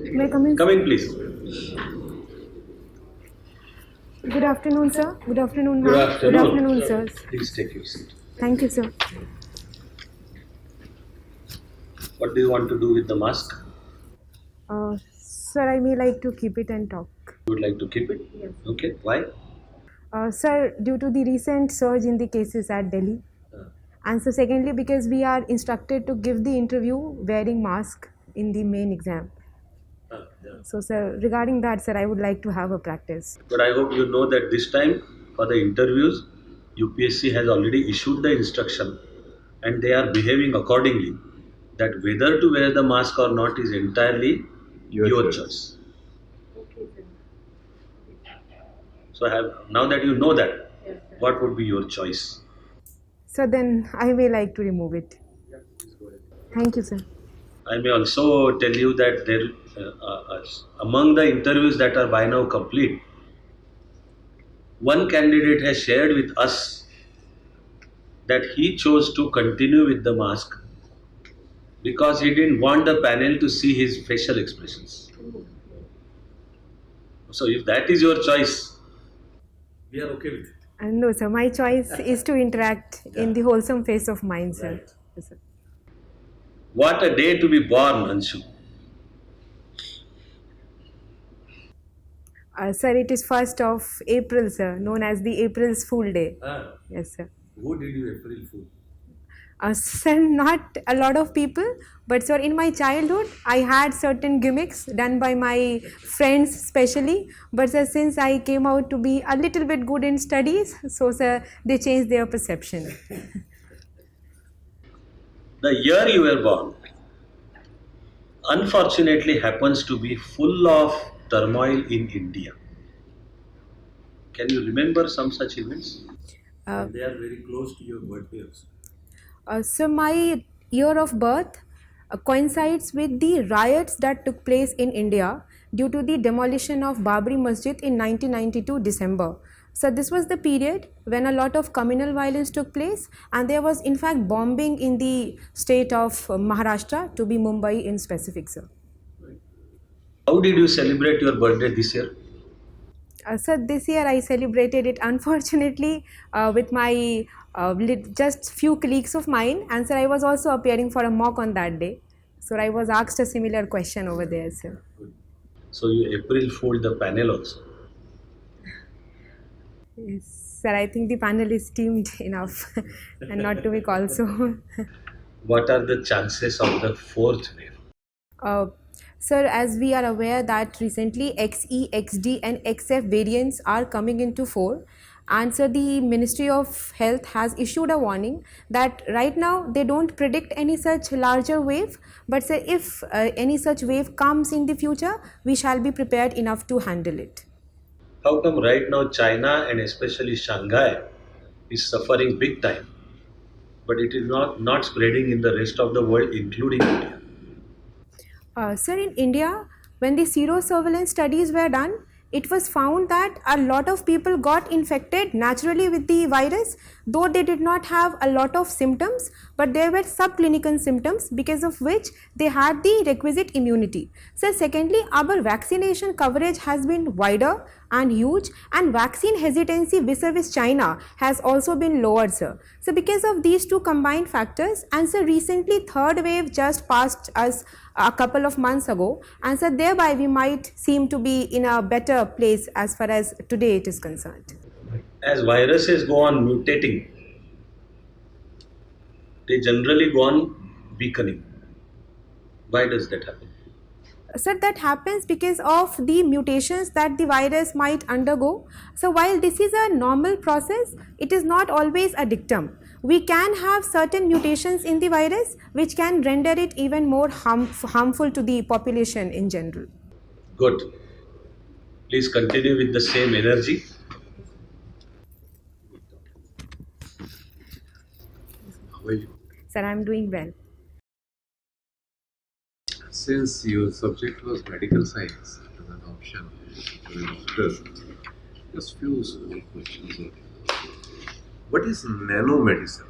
May I come in? Come in, please. Good afternoon, sir. Good afternoon, Good ma'am. Good afternoon. afternoon, sirs. Please take your seat. Thank you, sir. What do you want to do with the mask? Sir, I may like to keep it and talk. You would like to keep it? Yes. Okay. Why? Sir, due to the recent surge in the cases at Delhi, Uh, and so secondly, because we are instructed to give the interview wearing mask in the main exam. yeah. So, sir, regarding that, sir, I would like to have a practice. But I hope you know that this time for the interviews, UPSC has already issued the instruction and they are behaving accordingly. That whether to wear the mask or not is entirely your choice. Okay, sir. So now that you know that, what would be your choice? So then I may like to remove it. Thank you, sir. I may also tell you that there, among the interviews that are by now complete, one candidate has shared with us that he chose to continue with the mask because he didn't want the panel to see his facial expressions. So if that is your choice, we are okay with it. No, sir. My choice is to interact in the wholesome face of mind, sir. Right. Yes, sir. What a day to be born, Anshu. Sir, it is 1st of April, sir, known as the April's Fool Day. Yes, sir. Who did you April Fool? Sir, not a lot of people, but sir, in my childhood, I had certain gimmicks done by my friends, especially. But sir, since I came out to be a little bit good in studies, so sir, they changed their perception. The year you were born, unfortunately, happens to be full of turmoil in India. Can you remember some such events? They are very close to your birthday also. So my year of birth coincides with the riots that took place in India due to the demolition of Babri Masjid in 1992 December. So this was the period when a lot of communal violence took place, and there was in fact bombing in the state of Maharashtra, to be Mumbai in specific, sir. How did you celebrate your birthday this year? So this year I celebrated it unfortunately with my just few colleagues of mine, and sir, I was also appearing for a mock on that day. So I was asked a similar question over there, sir. So you April fooled the panel also. Yes, sir, I think the panel is steamed enough and not to be called so. What are the chances of the fourth wave? Uh, Sir, as we are aware that recently XE, XD and XF variants are coming into fore, and sir, the Ministry of Health has issued a warning that right now they don't predict any such larger wave, but sir, if any such wave comes in the future, we shall be prepared enough to handle it. How come right now China and especially Shanghai is suffering big time, but it is not spreading in the rest of the world, including India? Sir, in India, when the serosurveillance studies were done, it was found that a lot of people got infected naturally with the virus, though they did not have a lot of symptoms, but there were subclinical symptoms because of which they had the requisite immunity. So secondly, our vaccination coverage has been wider and huge, and vaccine hesitancy vis-a-vis China has also been lowered, sir. So because of these two combined factors, and so recently third wave just passed us a couple of months ago, and so thereby we might seem to be in a better place as far as today it is concerned. As viruses go on mutating, they generally go on weakening. Why does that happen? Sir, that happens because of the mutations that the virus might undergo. So while this is a normal process, it is not always a dictum. We can have certain mutations in the virus which can render it even more harmful to the population in general. Good. Please continue with the same energy. How are you? Sir, I am doing well. Since your subject was medical science as an option for a doctor, just few small questions. What is nanomedicine?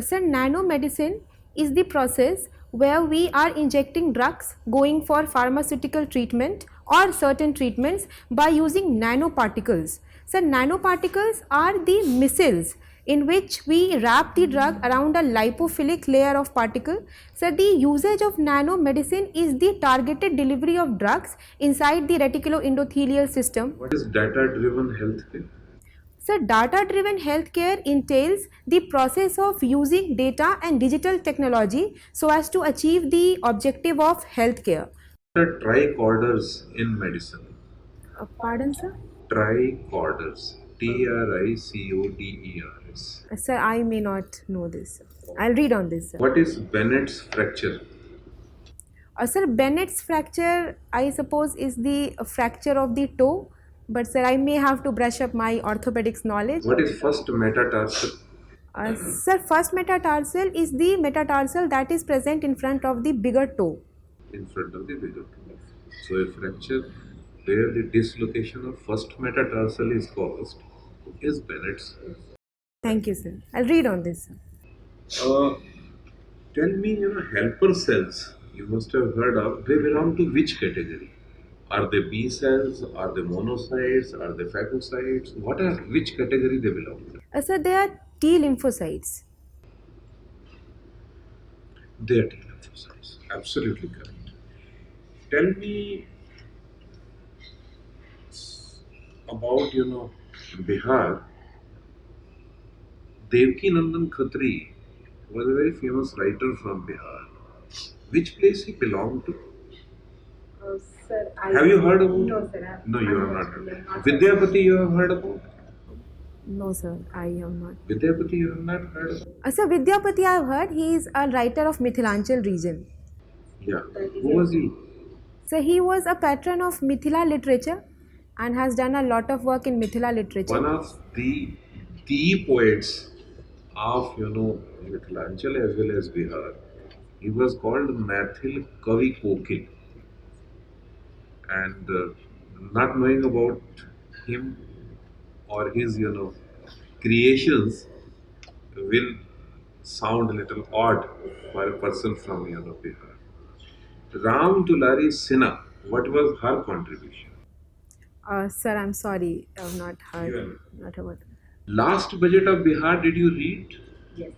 Sir, nanomedicine is the process where we are injecting drugs going for pharmaceutical treatment or certain treatments by using nanoparticles. So nanoparticles are the missiles in which we wrap the drug around a lipophilic layer of particle. So the usage of nanomedicine is the targeted delivery of drugs inside the reticuloendothelial system. What is data-driven healthcare? So data-driven healthcare entails the process of using data and digital technology so as to achieve the objective of healthcare. What are tricorders in medicine? Pardon, sir? Tricorders. Tricoders. Sir, I may not know this. I'll read on this, sir. What is Bennett's fracture? Sir, Bennett's fracture, I suppose, is the fracture of the toe. But sir, I may have to brush up my orthopedics knowledge. What is first metatarsal? Sir, first metatarsal is the metatarsal that is present in front of the bigger toe. In front of the bigger toe. So a fracture where the dislocation of first metatarsal is caused is Bennett's. Thank you, sir. I'll read on this, sir. Tell me, helper cells, you must have heard of, they belong to which category? Are they B cells? Are they monocytes? Are they phagocytes? Which category they belong to? Sir, they are T lymphocytes. They are T lymphocytes. Absolutely correct. Tell me about, Bihar. Devki Nandan Khatri was a very famous writer from Bihar. Which place he belonged to? Sir, Have you heard about? No, sir. No, you have not heard. Vidyapati you have heard about? No, sir, I have not. Vidyapati you have not heard about? Sir, Vidyapati I have heard. He is a writer of Mithilanchal region. Yeah. Who was he? So he was a patron of Mithila literature and has done a lot of work in Mithila literature. One of the poets of Mithilanchal as well as Bihar. He was called Mathil Kavi Kokil. And not knowing about him or his creations will sound a little odd for a person from Bihar. Ram Dulari Sinha, what was her contribution? Sir, I'm sorry, I have not heard. You have Not about. Last budget of Bihar, did you read? Yes.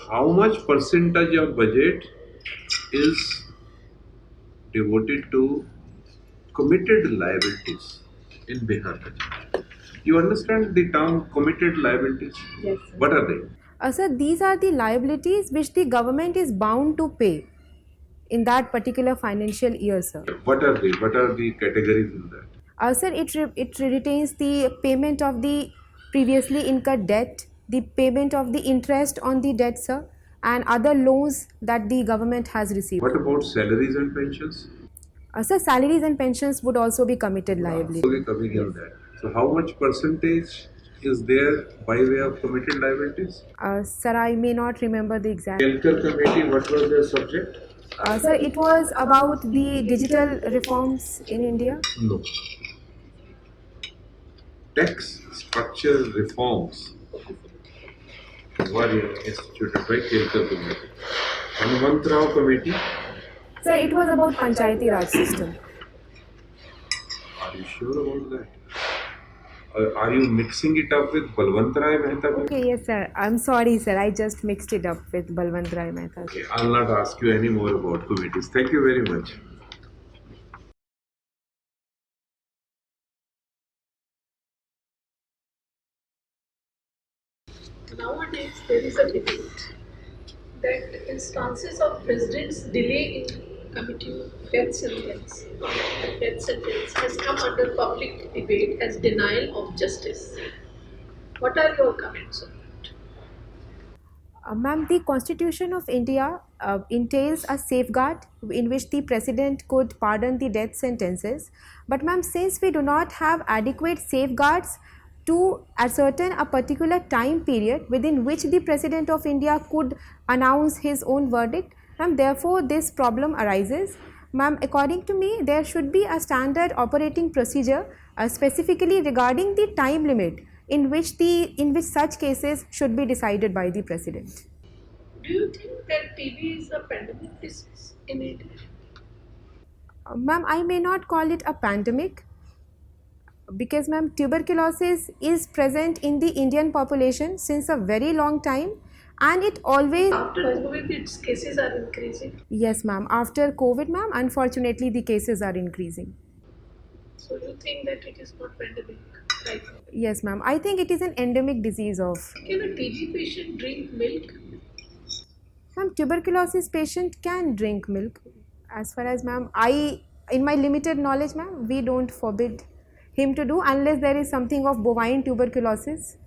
How much percentage of budget is devoted to committed liabilities in Bihar budget? You understand the term committed liabilities? Yes. What are they? Sir, these are the liabilities which the government is bound to pay in that particular financial year, sir. What are they? What are the categories in that? Sir, it retains the payment of the previously incurred debt, the payment of the interest on the debt, sir, and other loans that the government has received. What about salaries and pensions? Sir, salaries and pensions would also be committed liability. Okay, coming in that. So how much percentage is there by way of committed liabilities? Sir, I may not remember the exact. Healthcare committee, what was their subject? Sir, it was about the digital reforms in India. No. Tax structure reforms were instituted by Healthcare committee. Hanumantrao committee. Sir, it was about Panchayati Raj system. Are you sure about that? Are you mixing it up with Balwantrai Mehta? Okay, yes, sir. I'm sorry, sir. I just mixed it up with Balwant Rai Mehta. Okay, I'll not ask you any more about committees. Thank you very much. Nowadays, there is a debate that instances of presidents' delay in committing death sentence has come under public debate as denial of justice. What are your comments on that? Ma'am, the Constitution of India entails a safeguard in which the President could pardon the death sentences. But ma'am, since we do not have adequate safeguards to ascertain a particular time period within which the President of India could announce his own verdict, ma'am, therefore this problem arises. Ma'am, according to me, there should be a standard operating procedure specifically regarding the time limit in which such cases should be decided by the President. Do you think that TB is a pandemic disease in India? Ma'am, I may not call it a pandemic because, ma'am, tuberculosis is present in the Indian population since a very long time, and it always. After COVID, its cases are increasing. Yes, ma'am. After COVID, ma'am, unfortunately, the cases are increasing. So you think that it is not pandemic right now? Yes, ma'am. I think it is an endemic disease of. Can a TB patient drink milk? Ma'am, tuberculosis patient can drink milk. As far as, ma'am, in my limited knowledge, ma'am, we don't forbid him to do unless there is something of bovine tuberculosis.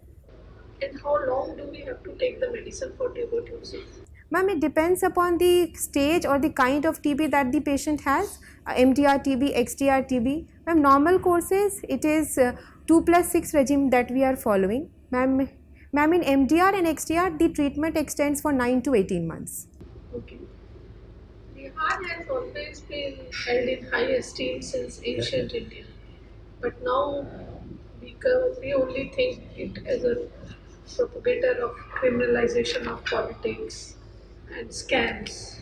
And how long do we have to take the medicine for tuberculosis? Ma'am, it depends upon the stage or the kind of TB that the patient has, MTR TB, XTR TB. Ma'am, normal courses, it is 2+6 regime that we are following. Ma'am, in MTR and XTR, the treatment extends for 9 to 18 months. Okay. Bihar has always been held in high esteem since ancient India. But now we only think it as a propagator of criminalization of politics and scams.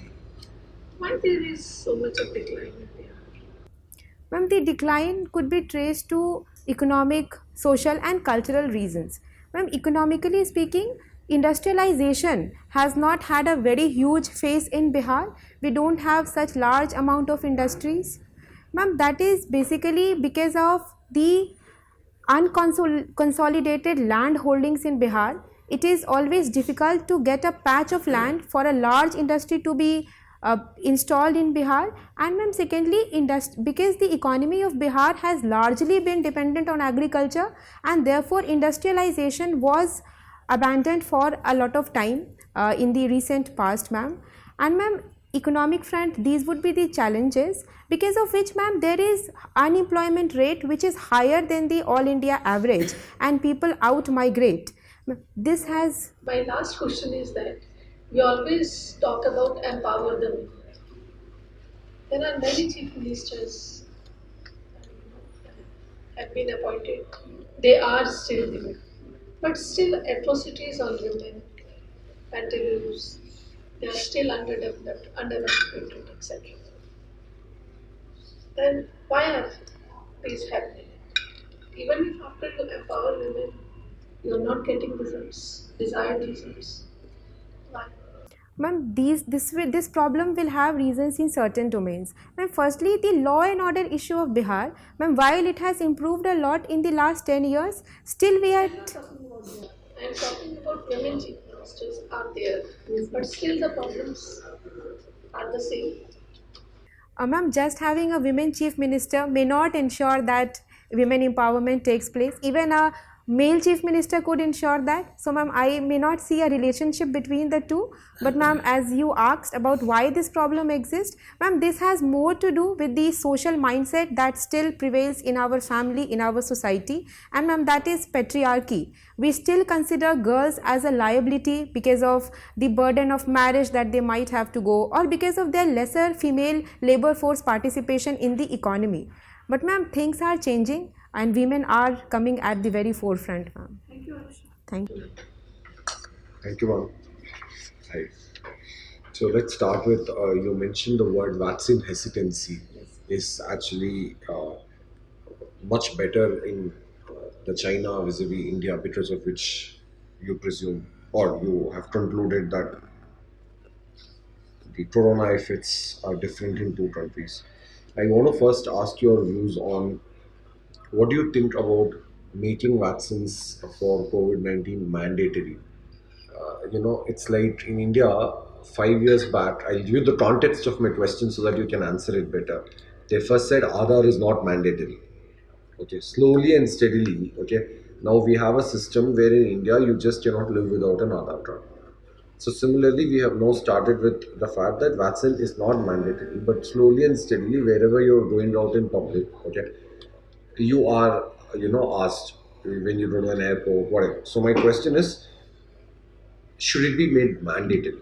Why there is so much of decline in Bihar? Ma'am, the decline could be traced to economic, social and cultural reasons. Ma'am, economically speaking, industrialization has not had a very huge phase in Bihar. We don't have such large amount of industries. Ma'am, that is basically because of the unconsolidated land holdings in Bihar. It is always difficult to get a patch of land for a large industry to be installed in Bihar. And ma'am, secondly, because the economy of Bihar has largely been dependent on agriculture, and therefore industrialization was abandoned for a lot of time in the recent past, ma'am. And ma'am, economic front, these would be the challenges, because of which, ma'am, there is unemployment rate which is higher than the all India average, and people out migrate. This has. My last question is that we always talk about empower the women. There are many chief ministers have been appointed. They are still women, but still atrocities on women continues. They are still underdeveloped, undereducated, etc. Then why are these happening? Even if after you empower women, you are not getting results, desired results. Why? Ma'am, this problem will have reasons in certain domains. Ma'am, firstly, the law and order issue of Bihar. Ma'am, while it has improved a lot in the last 10 years, still we are. I'm not talking about that. I'm talking about women chief ministers are there, but still the problems are the same. Ma'am, just having a women chief minister may not ensure that women empowerment takes place. Even a male chief minister could ensure that. So ma'am, I may not see a relationship between the two. But ma'am, as you asked about why this problem exists, ma'am, this has more to do with the social mindset that still prevails in our family, in our society. And ma'am, that is patriarchy. We still consider girls as a liability because of the burden of marriage that they might have to go, or because of their lesser female labor force participation in the economy. But ma'am, things are changing and women are coming at the very forefront, ma'am. Thank you, Anshu. Thank you. Thank you, ma'am. Hi. So let's start with you mentioned the word vaccine hesitancy is actually much better in the China vis-a-vis India, because of which you presume or you have concluded that the corona effects are different in two countries. I want to first ask your views on what do you think about making vaccines for COVID-19 mandatory? It's like in India, 5 years back, I'll give you the context of my question so that you can answer it better. They first said Aadhaar is not mandatory. Okay, slowly and steadily, okay, now we have a system where in India you just cannot live without an Aadhaar card. So similarly, we have now started with the fact that vaccine is not mandatory, but slowly and steadily, wherever you're going out in public, okay, you are, asked when you go to an airport, whatever. So my question is, should it be made mandatory?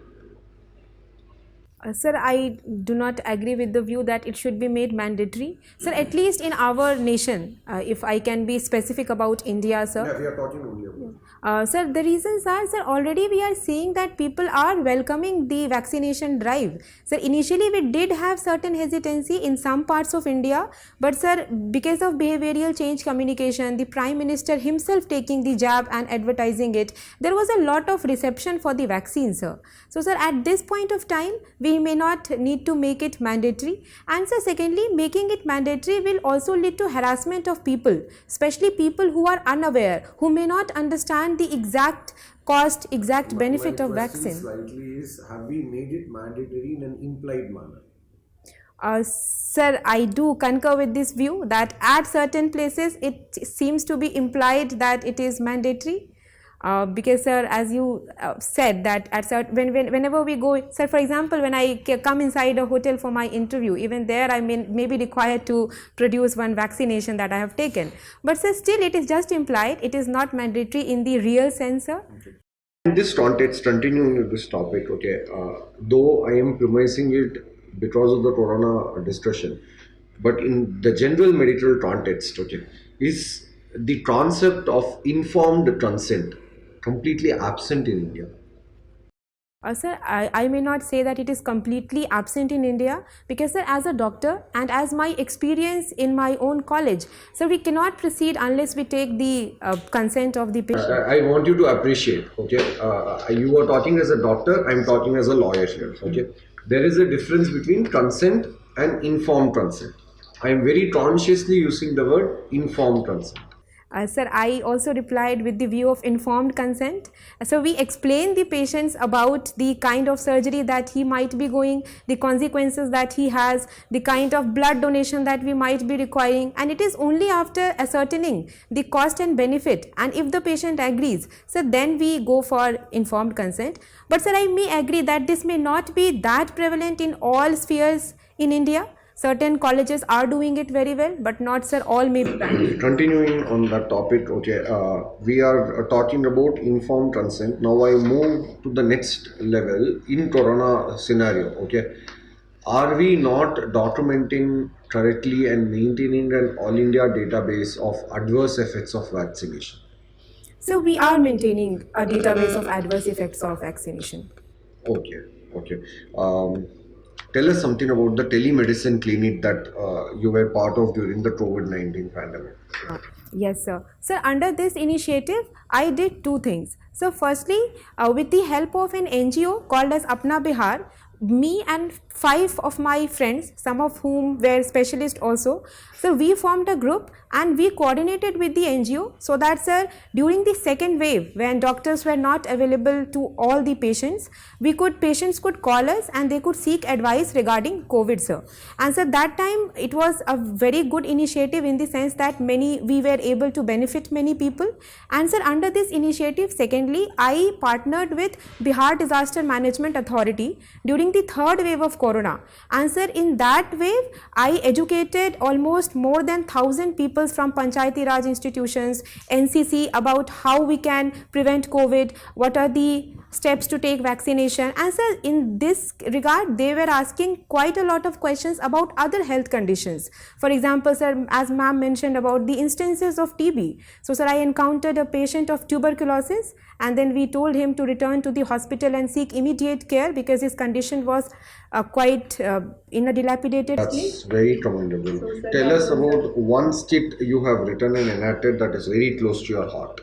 Sir, I do not agree with the view that it should be made mandatory. Sir, at least in our nation, if I can be specific about India, sir. Yeah, we are talking only about. Sir, the reasons are, sir, already we are seeing that people are welcoming the vaccination drive. Sir, initially we did have certain hesitancy in some parts of India, but sir, because of behavioral change communication, the Prime Minister himself taking the jab and advertising it, there was a lot of reception for the vaccine, sir. So, sir, at this point of time, we may not need to make it mandatory. And sir, secondly, making it mandatory will also lead to harassment of people, especially people who are unaware, who may not understand the exact cost, exact benefit of vaccine. Slightly is, have we made it mandatory in an implied manner? Sir, I do concur with this view that at certain places it seems to be implied that it is mandatory. Because sir, as you said that at whenever we go, sir, for example, when I come inside a hotel for my interview, even there I may be required to produce one vaccination that I have taken. But sir, still it is just implied, it is not mandatory in the real sense, sir. Okay. In this context, continuing with this topic, okay, though I am premising it because of the corona discussion, but in the general medical context, okay, is the concept of informed consent completely absent in India? Sir, I may not say that it is completely absent in India, because sir, as a doctor and as my experience in my own college, so we cannot proceed unless we take the consent of the patient. I want you to appreciate, okay, you are talking as a doctor, I am talking as a lawyer here, okay. There is a difference between consent and informed consent. I am very consciously using the word informed consent. Sir, I also replied with the view of informed consent. So we explain the patients about the kind of surgery that he might be going, the consequences that he has, the kind of blood donation that we might be requiring, and it is only after ascertaining the cost and benefit, and if the patient agrees, so then we go for informed consent. But sir, I may agree that this may not be that prevalent in all spheres in India. Certain colleges are doing it very well, but not, sir, all may be done. Continuing on that topic, okay, we are talking about informed consent. Now I move to the next level in corona scenario, okay. Are we not documenting correctly and maintaining an all India database of adverse effects of vaccination? So we are maintaining a database of adverse effects of vaccination. Okay, okay. Tell us something about the telemedicine clinic that you were part of during the COVID-19 pandemic. Yes, sir. Sir, under this initiative, I did two things. So, firstly, with the help of an NGO called as Apna Bihar, me and 5 of my friends, some of whom were specialists also, so we formed a group and we coordinated with the NGO so that, sir, during the second wave, when doctors were not available to all the patients, patients could call us and they could seek advice regarding COVID, sir. And so that time it was a very good initiative in the sense that we were able to benefit many people. And sir, under this initiative, secondly, I partnered with Bihar Disaster Management Authority during the third wave of corona. And sir, in that wave, I educated almost more than 1,000 people from Panchayati Raj institutions, NCC, about how we can prevent COVID, what are the steps to take vaccination. And sir, in this regard, they were asking quite a lot of questions about other health conditions. For example, sir, as ma'am mentioned about the instances of TB. So sir, I encountered a patient of tuberculosis, and then we told him to return to the hospital and seek immediate care because his condition was quite in a dilapidated state. That's very commendable. Tell us about one skit you have written and enacted that is very close to your heart.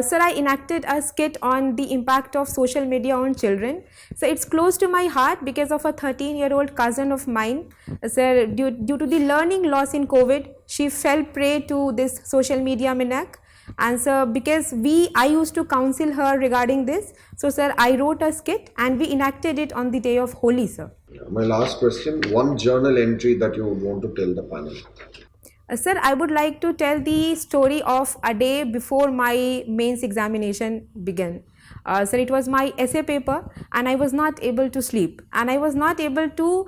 Sir, I enacted a skit on the impact of social media on children. So it's close to my heart because of a 13-year-old cousin of mine. Sir, due to the learning loss in COVID, she fell prey to this social media maniac. And sir, because I used to counsel her regarding this, so sir, I wrote a skit and we enacted it on the day of Holi, sir. My last question, one journal entry that you would want to tell the panel. Sir, I would like to tell the story of a day before my mains examination began. Sir, it was my essay paper and I was not able to sleep and I was not able to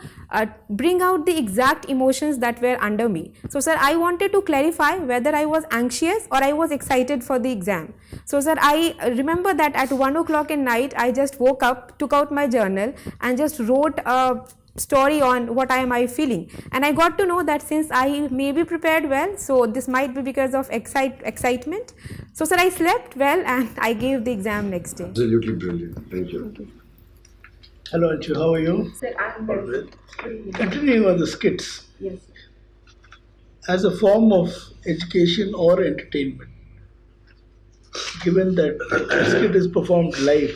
bring out the exact emotions that were under me. So sir, I wanted to clarify whether I was anxious or I was excited for the exam. So sir, I remember that at 1 o'clock in night, I just woke up, took out my journal and just wrote a story on what am I feeling, and I got to know that since I may be prepared well, so this might be because of excitement. So sir, I slept well and I gave the exam next day. Absolutely brilliant. Thank you. Hello, Anshu. How are you? Sir, I'm All well. well. Continuing on the skits, Yes. as a form of education or entertainment, given that the skit is performed live,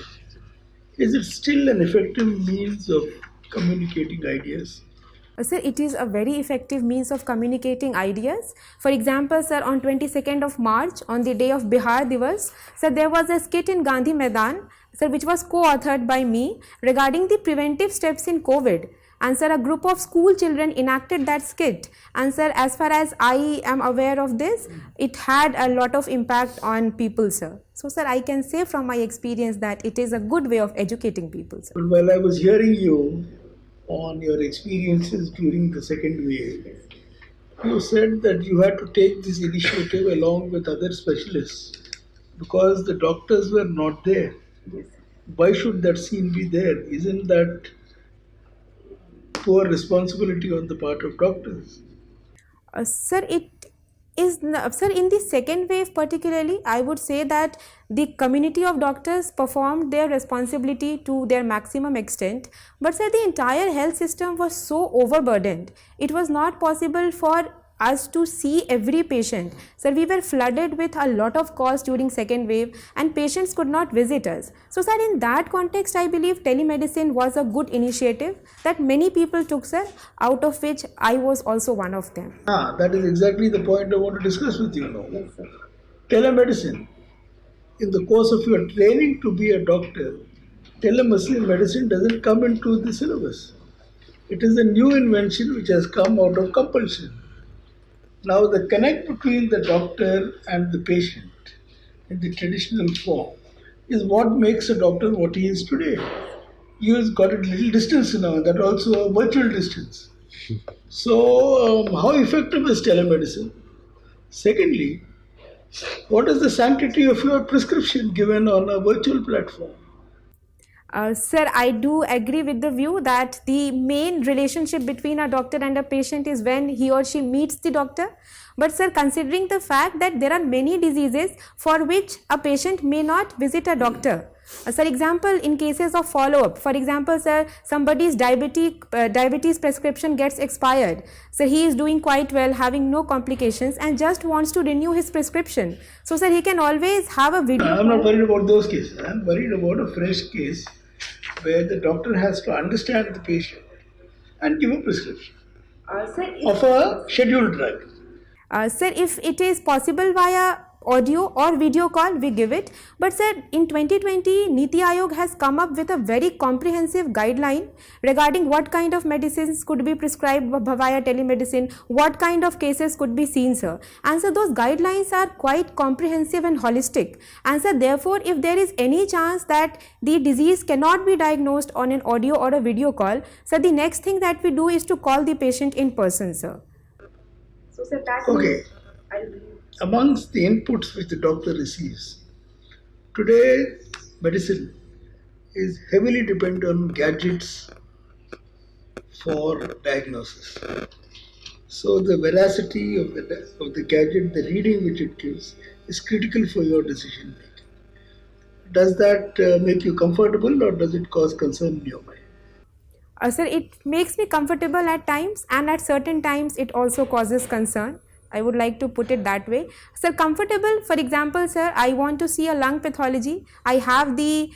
is it still an effective means of communicating ideas? Sir, it is a very effective means of communicating ideas. For example, sir, on 22nd of March, on the day of Bihar Divas, sir, there was a skit in Gandhi Maidan, sir, which was co-authored by me regarding the preventive steps in COVID. And sir, a group of school children enacted that skit. And sir, as far as I am aware of this, it had a lot of impact on people, sir. So sir, I can say from my experience that it is a good way of educating people, sir. But while I was hearing you on your experiences during the second wave, you said that you had to take this initiative along with other specialists because the doctors were not there. Yes. Why should that scene be there? Isn't that poor responsibility on the part of doctors? Sir, it is sir, in the second wave particularly, I would say that the community of doctors performed their responsibility to their maximum extent, but sir, the entire health system was so overburdened, it was not possible for us to see every patient. Sir, we were flooded with a lot of calls during second wave and patients could not visit us. So sir, in that context, I believe telemedicine was a good initiative that many people took, sir, out of which I was also one of them. That is exactly the point I want to discuss with you now. Yes, sir. Telemedicine. In the course of your training to be a doctor, telemedicine doesn't come into the syllabus. It is a new invention which has come out of compulsion. Now, the connect between the doctor and the patient in the traditional form is what makes a doctor what he is today. You've got a little distance now, that also a virtual distance. So, how effective is telemedicine? Secondly, what is the sanctity of your prescription given on a virtual platform? Sir, I do agree with the view that the main relationship between a doctor and a patient is when he or she meets the doctor. But sir, considering the fact that there are many diseases for which a patient may not visit a doctor. For example, in cases of follow-up, for example, sir, somebody's diabetes prescription gets expired. So he is doing quite well, having no complications and just wants to renew his prescription. So sir, he can always have a video. I'm not worried about those cases. I'm worried about a fresh case where the doctor has to understand the patient and give a prescription Sir, of a scheduled drug. Sir, if it is possible via audio or video call, we give it. But sir, in 2020, Niti Aayog has come up with a very comprehensive guideline regarding what kind of medicines could be prescribed via telemedicine, what kind of cases could be seen, sir. And so those guidelines are quite comprehensive and holistic. And so therefore, if there is any chance that the disease cannot be diagnosed on an audio or a video call, so the next thing that we do is to call the patient in person, sir. so sir, that Okay. I believe. Amongst the inputs which the doctor receives, today medicine is heavily dependent on gadgets for diagnosis. So the veracity of the gadget, the reading which it gives, is critical for your decision making. Does that make you comfortable or does it cause concern in your mind? Sir, it makes me comfortable at times and at certain times it also causes concern. I would like to put it that way. Sir, comfortable, for example, sir, I want to see a lung pathology. I have the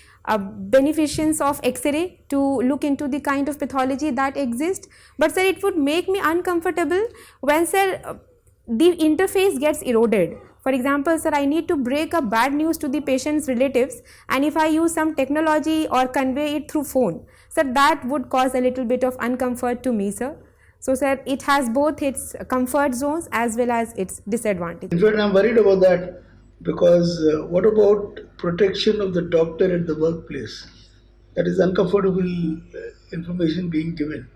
beneficence of X-ray to look into the kind of pathology that exists. But sir, it would make me uncomfortable when, sir, the interface gets eroded. For example, sir, I need to break a bad news to the patient's relatives, and if I use some technology or convey it through phone, sir, that would cause a little bit of uncomfort to me, sir. So sir, it has both its comfort zones as well as its disadvantages. In fact, I'm worried about that because what about protection of the doctor at the workplace? That is uncomfortable information being given.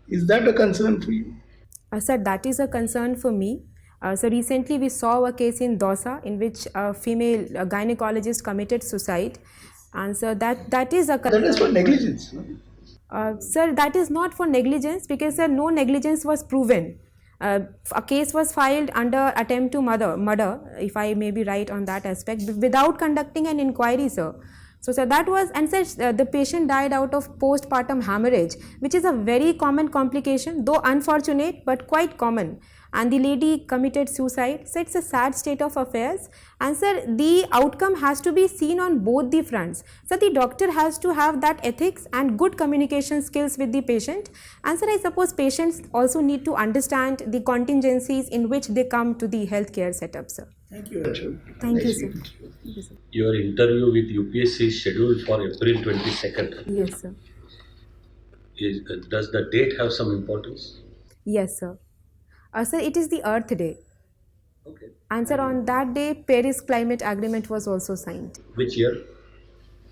Is that a concern for you? Sir, that is a concern for me. So recently we saw a case in Dosa in which a female gynecologist committed suicide, and so that is a concern. That is for negligence. No? Sir, that is not for negligence because sir, no negligence was proven. A case was filed under attempt to murder, if I may be right on that aspect, without conducting an inquiry, sir. So, sir, that was, and sir, the patient died out of postpartum hemorrhage, which is a very common complication, though unfortunate, but quite common. And the lady committed suicide. So, it's a sad state of affairs. And sir, the outcome has to be seen on both the fronts. So, the doctor has to have that ethics and good communication skills with the patient. And sir, I suppose patients also need to understand the contingencies in which they come to the healthcare setup, sir. Thank you, Anshu. Thank you, sir. Your interview with UPSC is scheduled for April 22nd. Yes, sir. Does the date have some importance? Yes, sir. Sir, it is the Earth Day. Okay. And sir, on that day, Paris Climate Agreement was also signed. Which year?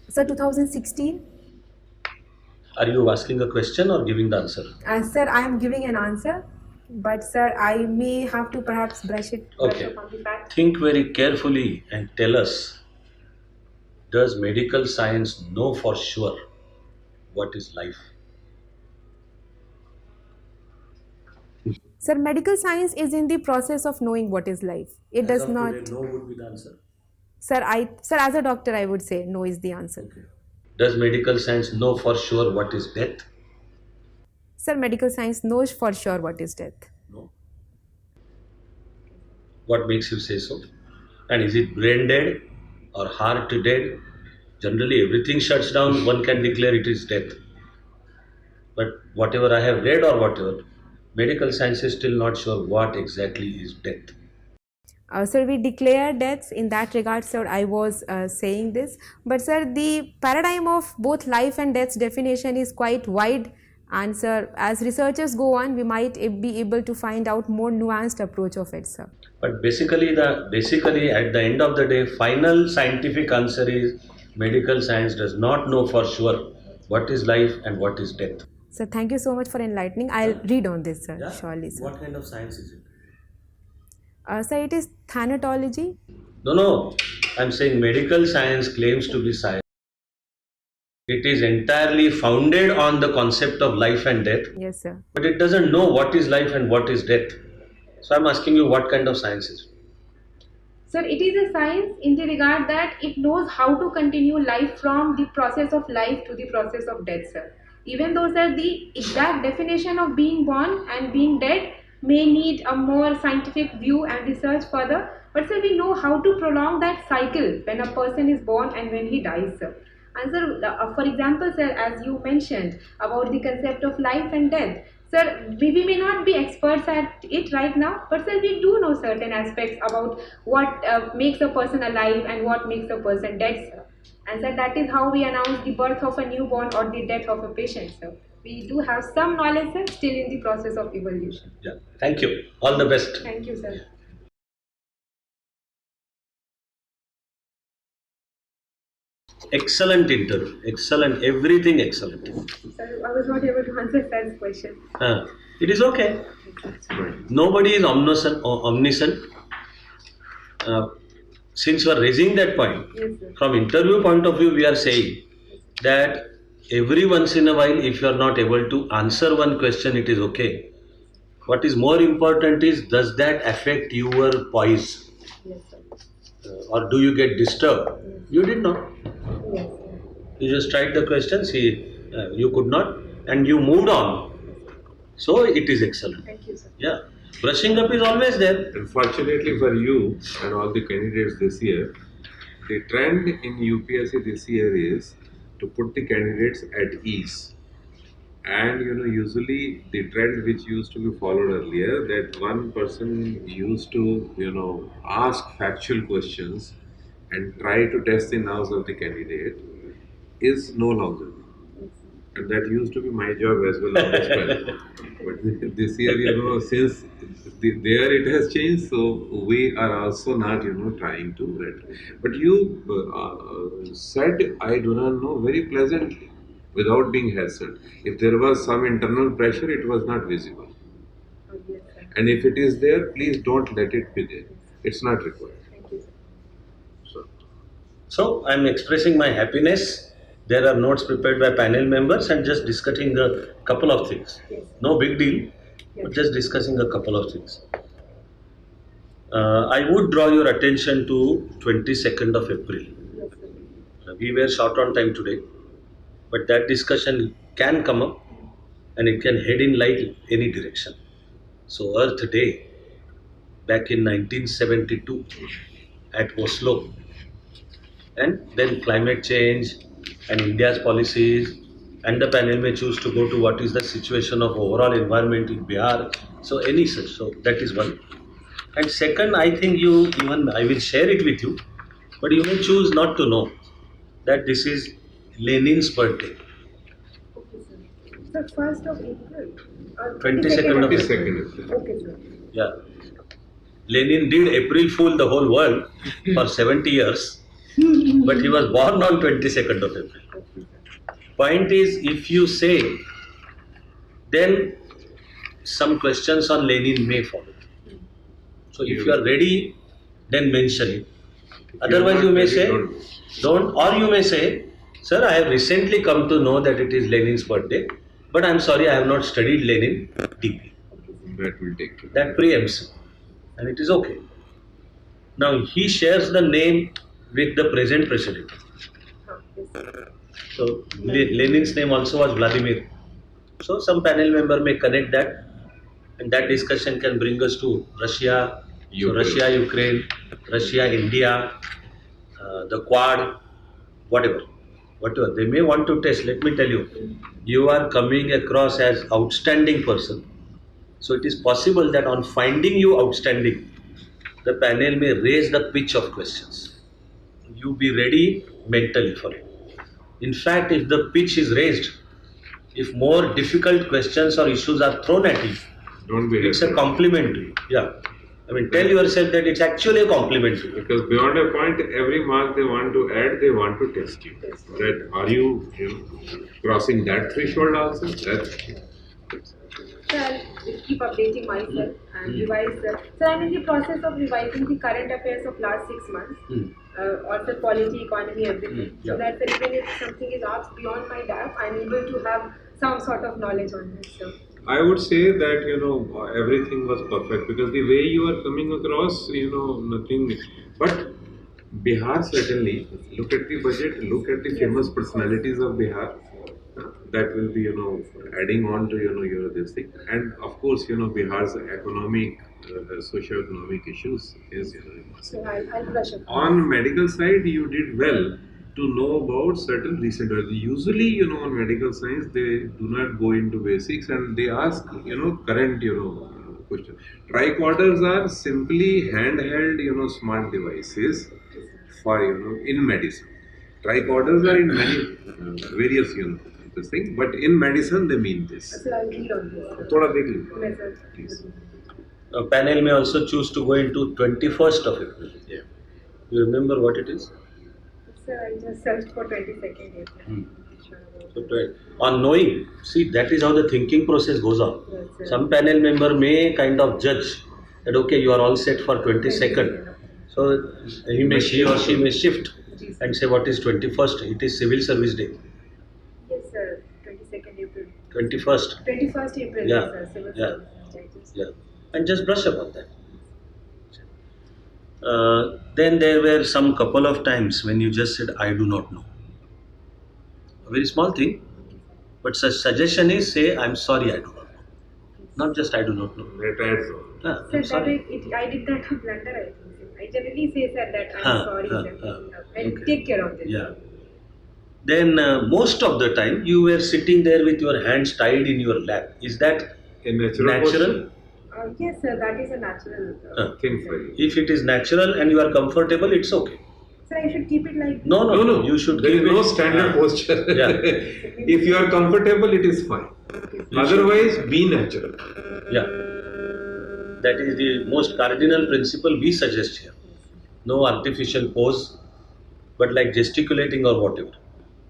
Sir, 2016. Are you asking a question or giving the answer? Sir, I am giving an answer, but sir, I may have to perhaps brush Okay. up on the fact. Think very carefully and tell us, does medical science know for sure what is life? Sir, medical science is in the process of knowing what is life. It does not. No would be the answer. Sir, as a doctor, I would say no is the answer. Okay. Does medical science know for sure what is death? Sir, medical science knows for sure what is death. No. What makes you say so? And is it brain dead or heart dead? Generally, everything shuts down. One can declare it is death. But whatever I have read or whatever, medical science is still not sure what exactly is death. Sir, we declare deaths in that regard, sir. I was saying this, but sir, the paradigm of both life and death's definition is quite wide. And sir, as researchers go on, we might be able to find out more nuanced approach of it, sir. But basically at the end of the day, final scientific answer is medical science does not know for sure what is life and what is death. Sir, thank you so much for enlightening. I'll read on this, sir. Yeah? Surely, sir. What kind of science is it? Sir, it is thanatology. No. I'm saying medical science claims to be science. It is entirely founded on the concept of life and death, Yes, sir. but it doesn't know what is life and what is death. So I'm asking you, what kind of science is it? Sir, it is a science in the regard that it knows how to continue life from the process of life to the process of death, sir. Even though, sir, the exact definition of being born and being dead may need a more scientific view and research further, but sir, we know how to prolong that cycle when a person is born and when he dies, sir. And sir, for example, sir, as you mentioned about the concept of life and death, sir, we may not be experts at it right now, but sir, we do know certain aspects about what makes a person alive and what makes a person dead, sir. And sir, that is how we announce the birth of a newborn or the death of a patient, sir. We do have some knowledge, sir, still in the process of evolution. Yeah. Thank you. All the best. Thank you, sir. Excellent interview. Excellent. Everything excellent. Sir, I was not able to answer sir's question. It is okay. Nobody is omniscient. Since you are raising that point, Yes, sir. from interview point of view, we are saying that every once in a while, if you are not able to answer one question, it is okay. What is more important is, does that affect your poise? Yes, sir. Or do you get disturbed? You did not. Yes, sir. You just tried the question, see, you could not, and you moved on. So it is excellent. Thank you, sir. Yeah. Brushing up is always there. Unfortunately for you and all the candidates this year, the trend in UPSC this year is to put the candidates at ease. And usually the trend which used to be followed earlier, that one person used to, ask factual questions and try to test the nerves of the candidate, is no longer. And that used to be my job as well on this panel. But this year, since there it has changed, so we are also not, trying to read. But you said, I do not know, very pleasantly, without being hassled. If there was some internal pressure, it was not visible. Oh, yes, sir. And if it is there, please don't let it be there. It's not required. Thank you, sir. So I am expressing my happiness. There are notes prepared by panel members and just discussing a couple of things. Yes. No big deal. We're just discussing a couple of things. I would draw your attention to 22nd of April. We were short on time today, but that discussion can come up and it can head in like any direction. So Earth Day back in 1972 at Oslo, and then climate change and India's policies, and the panel may choose to go to what is the situation of overall environment in Bihar. So any such, so that is one. And second, I think I will share it with you, but you may choose not to know that this is Lenin's birthday. So 1st of April. 22nd of April. 22nd. Okay, sir. Yeah. Lenin did April Fool the whole world for 70 years, but he was born on 22nd of April. Point is, if you say, then some questions on Lenin may follow. So if you are ready, then mention it. Otherwise, you may say, don't, or you may say, sir, I have recently come to know that it is Lenin's birthday, but I'm sorry, I have not studied Lenin deeply. That will take care. That preempts it, and it is okay. Now, he shares the name with the present president. So, Lenin's name also was Vladimir. So, some panel member may connect that, and that discussion can bring us to Russia, so Russia, Ukraine, Russia, India, the Quad, whatever. They may want to test. Let me tell you, you are coming across as outstanding person. So it is possible that on finding you outstanding, the panel may raise the pitch of questions. You be ready mentally for it. In fact, if the pitch is raised, if more difficult questions or issues are thrown at you, Don't be it's a hesitant. compliment to you. Yeah. I mean, tell yourself that it's actually a compliment to you. Because beyond a point, every mark they want to add, they want to test you. That are you, crossing that threshold also? So I'll keep updating myself and revise that. So I'm in the process of revising the current affairs of last 6 months. Also polity, economy, everything. Yeah. So that's the reason if something is asked beyond my DAF, I'm able to have some sort of knowledge on this. So. I would say that everything was perfect because the way you are coming across, nothing. But Bihar certainly. Look at the budget. Look at the famous personalities of Bihar. That will be adding on to your this thing. And of course Bihar's economic, socio-economic issues is So I'll brush up. on medical side. You did well to know about certain recent. Usually, on medical science, they do not go into basics and they ask, current, question. Tricorders are simply handheld, smart devices for, in medicine. Tricorders are in many various, this thing, but in medicine they mean this. So I'll read on this. Thoda dekh लीजिए, Yes, sir. please. A panel may also choose to go into 21st of April. Yeah. You remember what it is? So I just searched for 22nd April. So, on knowing, see, that is how the thinking process goes on. Yes, sir. Some panel member may kind of judge that okay, you are all set for 22nd. So she or she may shift and say what is 21st? It is Civil Service Day. Yes, sir. 22nd April. 21st. 21st April. Yeah. Yes, sir. Civil Yeah. Service. Yeah. And just brush up on that. Then there were some couple of times when you just said, I do not know. A very small thing, but such suggestion is say, I'm sorry, I do not know. Not just I do not know. That adds on. Yeah, Sir, I'm that sorry. I did that a blunder, I think. Sir. I generally say, sir, that I'm sorry, sir. I'll Okay. take care of this. Yeah. Then most of the time you were sitting there with your hands tied in your lap. Is that A natural natural? Yes, sir, that is a natural thing for you. If it is natural and you are comfortable, it's okay. Sir, I should keep it like No. You should There is keep no it. standard posture. Yeah. If you are comfortable, it is fine. Otherwise, be natural. Yeah. That is the most cardinal principle we suggest here. No artificial pose, but like gesticulating or whatever.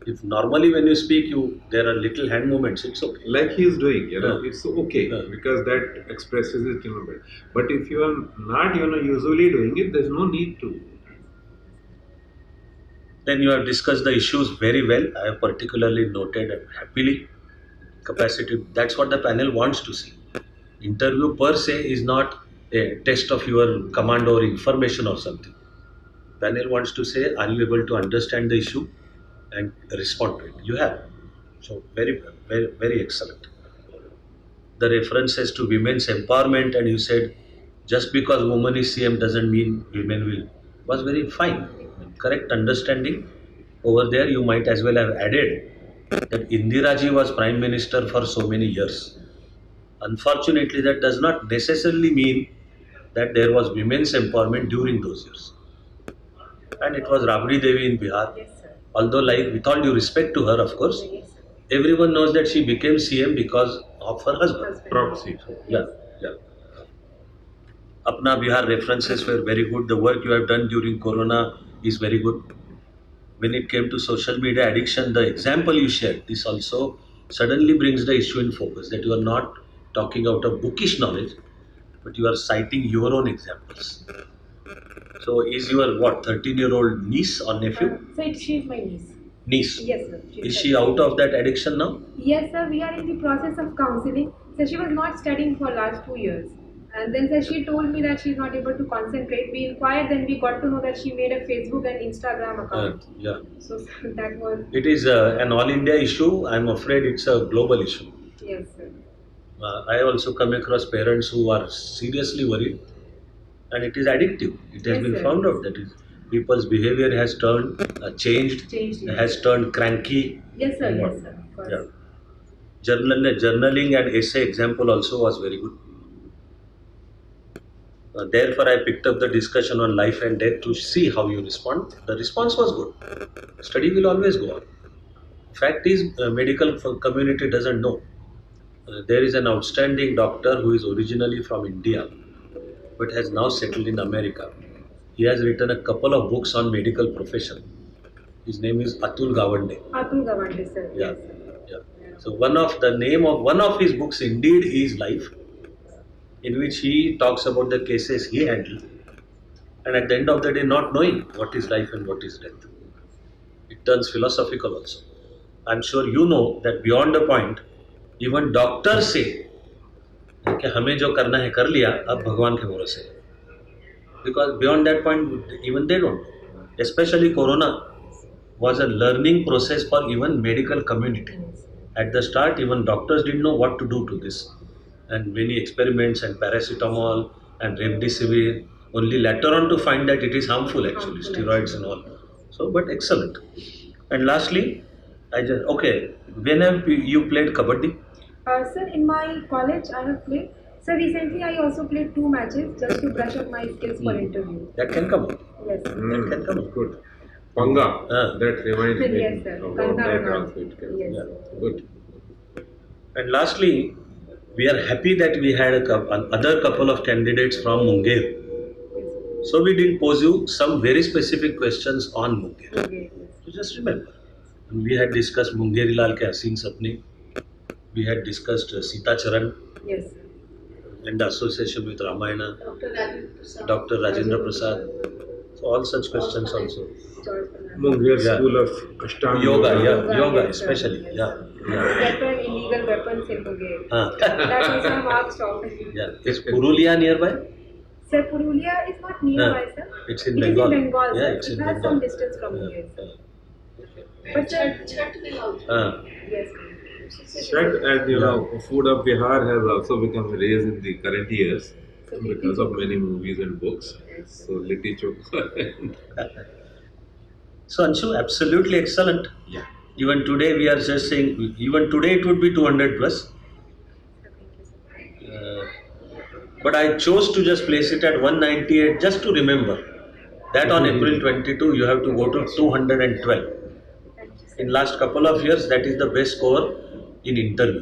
If normally when you speak, there are little hand movements, it's okay. Like he is doing, Yeah. it's okay Yeah. because that expresses it, better. But if you are not, usually doing it, there's no need to. Then you have discussed the issues very well. I have particularly noted and happily capacity. That's what the panel wants to see. Interview per se is not a test of your command or information or something. Panel wants to say, are you able to understand the issue and respond to it? You have. So very excellent. The references to women's empowerment, and you said just because woman is CM doesn't mean women will, was very fine. Correct understanding. Over there, you might as well have added that Indira ji was prime minister for so many years. Unfortunately, that does not necessarily mean that there was women's empowerment during those years. And it was Rabri Devi in Bihar. Yes, sir. Although, like, with all due respect to her, of course, Yes, sir. everyone knows that she became CM because of her husband. Husband. Proxy. Yeah. Apna Bihar references were very good. The work you have done during Corona is very good. When it came to social media addiction, the example you shared, this also suddenly brings the issue in focus, that you are not talking out of bookish knowledge, but you are citing your own examples. So, is your 13-year-old niece or nephew? So she's my niece. Niece. Yes, sir. Is she out of that addiction now? Yes, sir. We are in the process of counseling. So she was not studying for last 2 years. And then sir, she told me that she's not able to concentrate. We inquired, then we got to know that she made a Facebook and Instagram account. Yeah. So that was, It is an all India issue. I'm afraid it's a global issue. yes, sir. I also come across parents who are seriously worried, and it is addictive. It has Yes, been sir. found out that people's behavior has turned changed, Changed, yes. has turned cranky. Yes, sir. and Yes, what. sir. Of course. Yeah. Journaling and essay example also was very good. Therefore, I picked up the discussion on life and death to see how you respond. The response was good. Study will always go on. Fact is, medical community doesn't know. There is an outstanding doctor who is originally from India, but has now settled in America. He has written a couple of books on medical profession. His name is Atul Gawande. Atul Gawande, sir. Yeah, Yes, sir. yeah. So the name of one of his books indeed is Life, in which he talks about the cases he handled, and at the end of the day, not knowing what is life and what is death. It turns philosophical also. I'm sure you know that beyond a point, even doctors say कि हमें जो करना है कर लिया, अब भगवान के भरोसे. Because beyond that point, even they don't know. Especially Corona was a learning process for even medical community. At the start, even doctors didn't know what to do to this, and many experiments and paracetamol and remdesivir. Only later on to find that it is harmful actually, steroids and all. So, but excellent. And lastly, when have you played kabaddi? Sir, in my college, I have played. Sir, recently I also played 2 matches just to brush up my skills for interview. That can come up. Yes, sir. That can come up. Good. Panga. Ah. That reminds me Yes, sir. about Kanda that Rana. also. Yes, Yeah. sir. Good. And lastly, we are happy that we had another couple of candidates from Munger. So we did pose you some very specific questions on Munger. Okay. So just remember, we had discussed Mungeri Lal ke Haseen Sapne. We had discussed Sita Charan Yes, sir. and the association with Ramayana, Dr. Rajendra Prasad. Dr. Rajendra Prasad. So all such questions also. George Fernandez. Munger Yeah. School of Ashtanga Yoga, Yoga, yoga yes, sir. especially. Yes, Yeah, sir. yeah. Weapon, illegal weapons in Munger. Ah. That also I'm asked of. Yeah. Is Purulia nearby? Sir, Purulia is not nearby, sir. It's in It is Bengal. in Bengal, Yeah, sir. it's It in has Bengal. some distance from here, sir. But sir, Chhat will also. yes, Shed and food of Bihar has also become raised in the current years because of many movies and books. So Litti Chokha. So Anshu, absolutely excellent. Yeah. Even today we are just saying, even today it would be 200 plus. But I chose to just place it at 198 just to remember that on April 22 you have to go to 212. In last couple of years that is the best score in interview.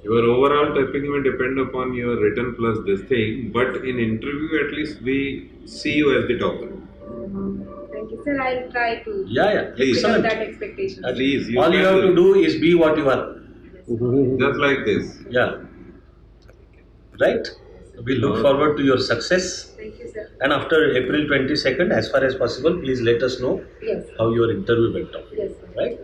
Your overall typing will depend upon your written plus this thing, but in interview at least we see you as the topper. thank you, sir. I'll try to Yeah, Please. pick up excellent. that expectation. Please, All you can have to do is be what you are. just like this. Yeah. Right? We look forward to your success. Thank you, sir. And after April 22nd, as far as possible, please let us know Yes, how your interview went on. yes, sir. Right?